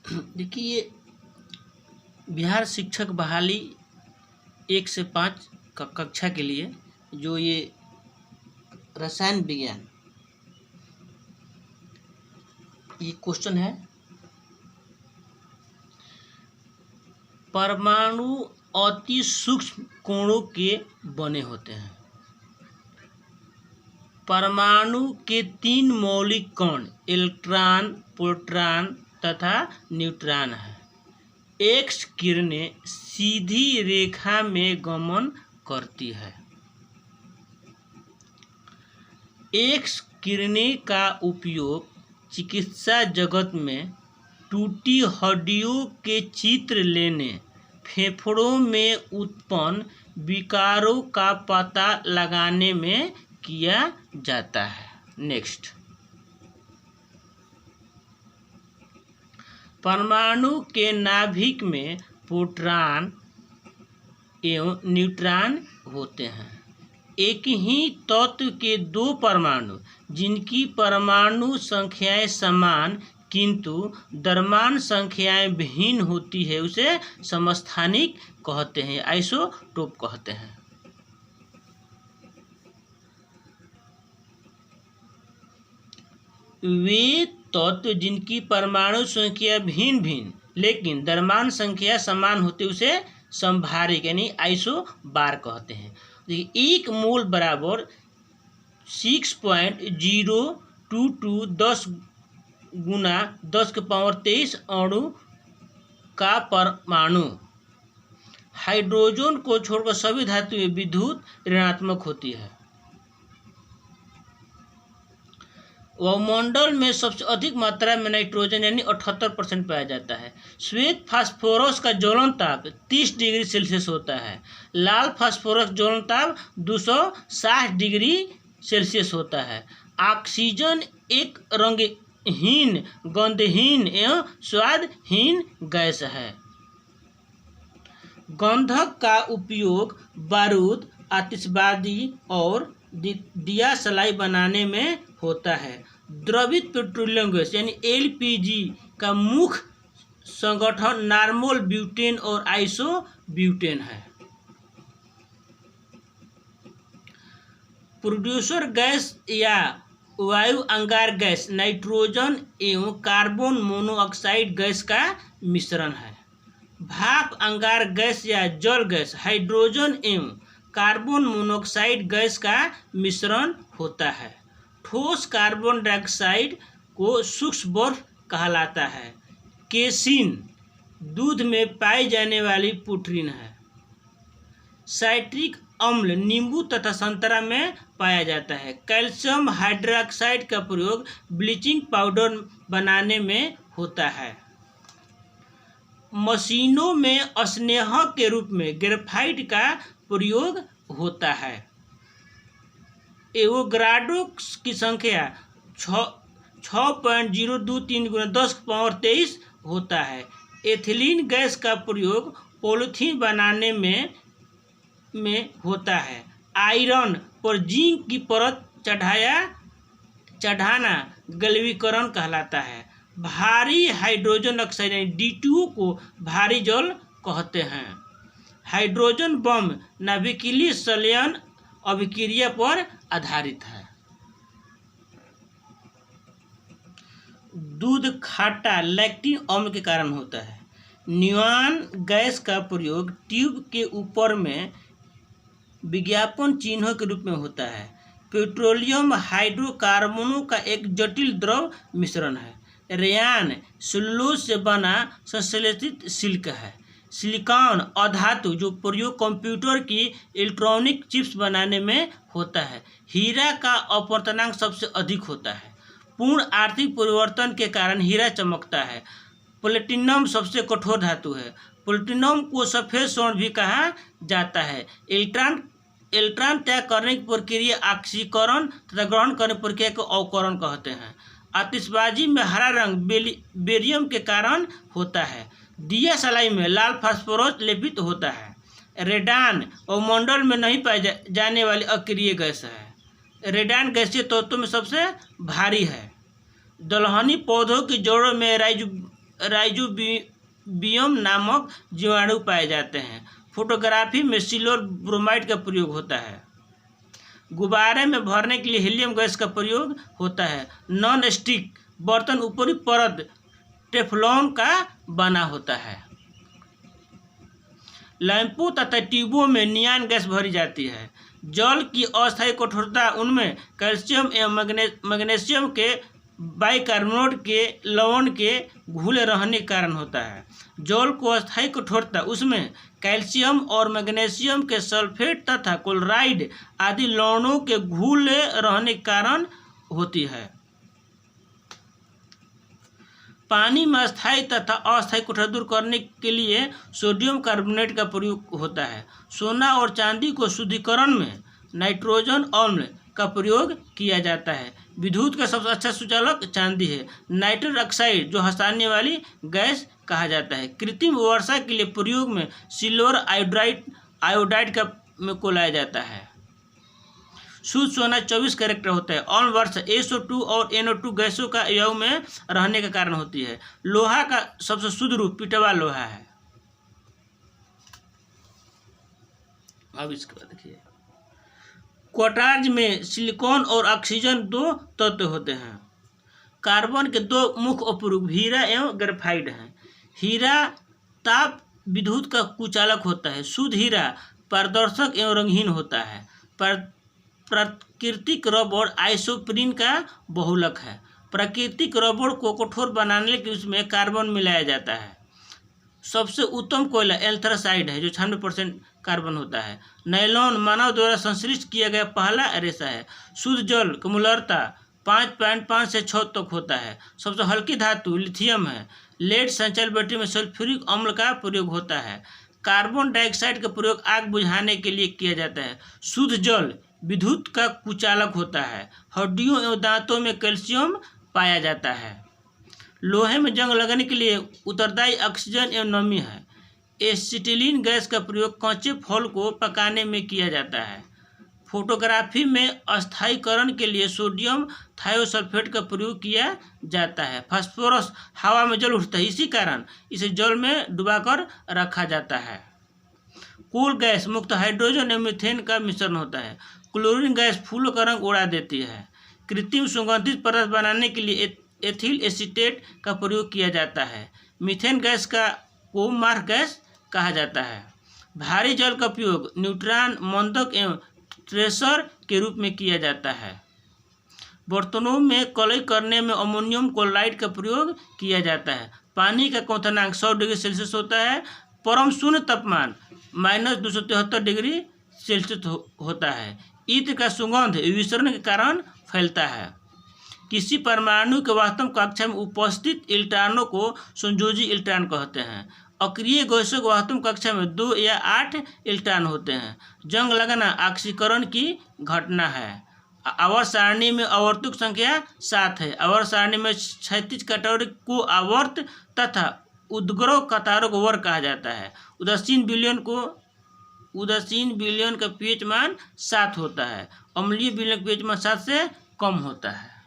देखिए, ये बिहार शिक्षक बहाली 1 से 5 कक्षा के लिए जो ये रसायन विज्ञान ये क्वेश्चन है, परमाणु अति सूक्ष्म कोणों के बने होते हैं। परमाणु के 3 मौलिक कण इलेक्ट्रॉन, प्रोटॉन तथा न्यूट्रॉन है। एक्स किरणें सीधी रेखा में गमन करती है। एक्स किरणें का उपयोग चिकित्सा जगत में टूटी हड्डियों के चित्र लेने, फेफड़ों में उत्पन्न विकारों का पता लगाने में किया जाता है। नेक्स्ट, परमाणु के नाभिक में प्रोटॉन एवं न्यूट्रॉन होते हैं। एक ही तत्व के 2 परमाणु जिनकी परमाणु संख्याएं समान किंतु द्रव्यमान संख्याएं भिन्न होती है उसे समस्थानिक कहते हैं, आइसोटोप कहते हैं। वे तत्व जिनकी परमाणु संख्या भिन्न भिन्न लेकिन द्रव्यमान संख्या समान होती है उसे समभारिक यानी आइसोबार कहते हैं। एक मोल बराबर 6.022 10 गुना 10 के पावर 23 अणु का परमाणु हाइड्रोजन को छोड़कर सभी धातुएं विद्युत ऋणात्मक होती है। वायुमंडल में सबसे अधिक मात्रा में नाइट्रोजन यानी 78% पाया जाता है। श्वेत फास्फोरस का ज्वलन ताप 30 डिग्री सेल्सियस होता है। लाल फास्फोरस ज्वलन ताप 260 डिग्री सेल्सियस होता है। ऑक्सीजन एक रंगहीन, गंधहीन एवं स्वादहीन गैस है। गंधक का उपयोग बारूद, आतिशबाजी और दिया सलाई बनाने में होता है। द्रवित पेट्रोलियम गैस यानी एलपीजी का मुख्य संगठन नॉर्मल ब्यूटेन और आइसोब्यूटेन है। प्रोड्यूसर गैस या वायु अंगार गैस नाइट्रोजन एवं कार्बन मोनोऑक्साइड गैस का मिश्रण है। भाप अंगार गैस या जल गैस हाइड्रोजन एवं कार्बन मोनोऑक्साइड गैस का मिश्रण होता है। ठोस कार्बन डाइऑक्साइड को सूक्ष्म बर्फ कहलाता है। केसिन दूध में पाई जाने वाली प्रोटीन है। साइट्रिक अम्ल नींबू तथा संतरा में पाया जाता है। कैल्शियम हाइड्रोक्साइड का प्रयोग ब्लीचिंग पाउडर बनाने में होता है। मशीनों में स्नेहक के रूप में ग्रेफाइट का प्रयोग होता है। एवोगाड्रो की संख्या 6.023 गुना 10 के पावर 23 होता है। एथिलीन गैस का प्रयोग पॉलीथीन बनाने में होता है। आयरन पर जिंक की परत चढ़ाना गलवीकरण कहलाता है। भारी हाइड्रोजन ऑक्साइड यानी D2O को भारी जल कहते हैं। हाइड्रोजन बम नाभिकीय संलयन अभिक्रिया पर आधारित है। दूध खट्टा लैक्टिक अम्ल के कारण होता है। नियॉन गैस का प्रयोग ट्यूब के ऊपर में विज्ञापन चिन्हों के रूप में होता है। पेट्रोलियम हाइड्रोकार्बनों का एक जटिल द्रव मिश्रण है। रेयान सेलुलोज से बना संश्लेषित सिल्क है। सिलिकॉन अधातु जो प्रयोग कंप्यूटर की इलेक्ट्रॉनिक चिप्स बनाने में होता है। हीरा का अपवर्तनांक सबसे अधिक होता है। पूर्ण आर्थिक परिवर्तन के कारण हीरा चमकता है। प्लेटिनम सबसे कठोर धातु है। प्लेटिनम को सफेद स्वर्ण भी कहा जाता है। इलेक्ट्रॉन त्याग करने की प्रक्रिया ऑक्सीकरण तथा ग्रहण करने की प्रक्रिया को अवकरण कहते हैं। आतिशबाजी में हरा रंग बेरियम के कारण होता है। दिया सलाई में लाल फास्फोरस लेपित होता है। रेडान वायुमंडल में नहीं पाई जाने वाली अक्रिय गैस है। रेडान गैसीय तत्वों में सबसे भारी है। दलहनी पौधों की जड़ों में राइजोबियम नामक जीवाणु पाए जाते हैं। फोटोग्राफी में सिल्वर ब्रोमाइड का प्रयोग होता है। गुब्बारे में भरने के लिए हीलियम गैस का प्रयोग होता है। नॉन स्टिक बर्तन ऊपरी परत टेफ्लॉन का बना होता है। लैंपों तथा ट्यूबों में नियॉन गैस भरी जाती है। जल की अस्थायी कठोरता उनमें कैल्शियम एवं मैग्नीशियम के बाइकार्बोनेट के लवण के घुले रहने के कारण होता है। जल को अस्थायी कठोरता उसमें कैल्शियम और मैग्नीशियम के सल्फेट तथा क्लोराइड आदि लवणों के घुले रहने के कारण होती है। पानी में अस्थायी तथा अस्थायी कठोरता दूर करने के लिए सोडियम कार्बोनेट का प्रयोग होता है। सोना और चांदी को शुद्धिकरण में नाइट्रोजन अम्ल का प्रयोग किया जाता है। विद्युत का सबसे अच्छा सुचालक चांदी है। नाइट्रस ऑक्साइड जो हंसाने वाली गैस कहा जाता है। कृत्रिम वर्षा के लिए प्रयोग में सिल्वर आयोडाइड को लाया जाता है। शुद्ध सोना 24 कैरेट होता है। अम्ल वर्षा SO2 और NO2 गैसों का योग में रहने के कारण होती है। लोहा का सबसे शुद्ध रूप पिटवा लोहा है। अब इसके बाद देखिए, क्वार्ट्ज में सिलिकॉन और ऑक्सीजन दो तत्व होते हैं। कार्बन के दो मुख्य उपरूप हीरा एवं ग्रेफाइट हैं। हीरा ताप विद्युत का कुचालक होता है। शुद्ध हीरा पारदर्शक एवं रंगहीन होता है। प्राकृतिक रबड़ आइसोप्रीन का बहुलक है। प्राकृतिक रबड़ को कठोर बनाने के लिए उसमें कार्बन मिलाया जाता है। सबसे उत्तम कोयला एंथ्रासाइड है जो 96% कार्बन होता है। नायलॉन मानव द्वारा संश्लेषित किया गया पहला रेशा है। शुद्ध जल की मूलरता 5.5 से 6 तक होता है। सबसे हल्की धातु लिथियम है। लेड संचालित बैटरी में सल्फ्यूरिक अम्ल का प्रयोग होता है। कार्बन डाइऑक्साइड का प्रयोग आग बुझाने के लिए किया जाता है। शुद्ध जल विद्युत का कुचालक होता है। हड्डियों एवं दांतों में कैल्शियम पाया जाता है। लोहे में जंग लगने के लिए उत्तरदायी ऑक्सीजन एवं नमी है। एसिटिलीन गैस का प्रयोग कच्चे फल को पकाने में किया जाता है। फोटोग्राफी में अस्थायीकरण के लिए सोडियम थायोसल्फेट का प्रयोग किया जाता है। फास्फोरस हवा में जल उठता है, इसी कारण इसे जल में डुबाकर रखा जाता है। कोल गैस मुक्त हाइड्रोजन एवं मीथेन का मिश्रण होता है। क्लोरीन गैस फूलों का रंग उड़ा देती है। कृत्रिम सुगंधित पदार्थ बनाने के लिए एथिल एसीटेट का प्रयोग किया जाता है। मीथेन गैस को मार्क गैस कहा जाता है। भारी जल का उपयोग न्यूट्रॉन मंदक एवं ट्रेसर के रूप में किया जाता है। बर्तनों में कलई करने में अमोनियम क्लोराइड का प्रयोग किया जाता है। पानी का क्वथनांक 100 डिग्री सेल्सियस होता है। परम शून्य तापमान -273 डिग्री सेल्सियस होता है। इत्र का सुगंध विसरण के कारण फैलता है। किसी परमाणु के वास्तविक कक्षा में उपस्थित इलेक्ट्रॉनों को संयोजी इलेक्ट्रॉन कहते हैं। अक्रिय गैसों के वास्तविक कक्षा में 2 या 8 इलेक्ट्रॉन होते हैं। जंग लगना ऑक्सीकरण की घटना है। आवर्त सारणी में आवर्तों की संख्या 7 है। आवर्त सारणी में क्षैतिज कटोरी को आवर्त तथा उद्ग्रह कतारों को वर्ग कहा जाता है। उदासीन विलयन का pH मान 7 होता है। अम्लीय विलयन का pH मान 7 से कम होता है।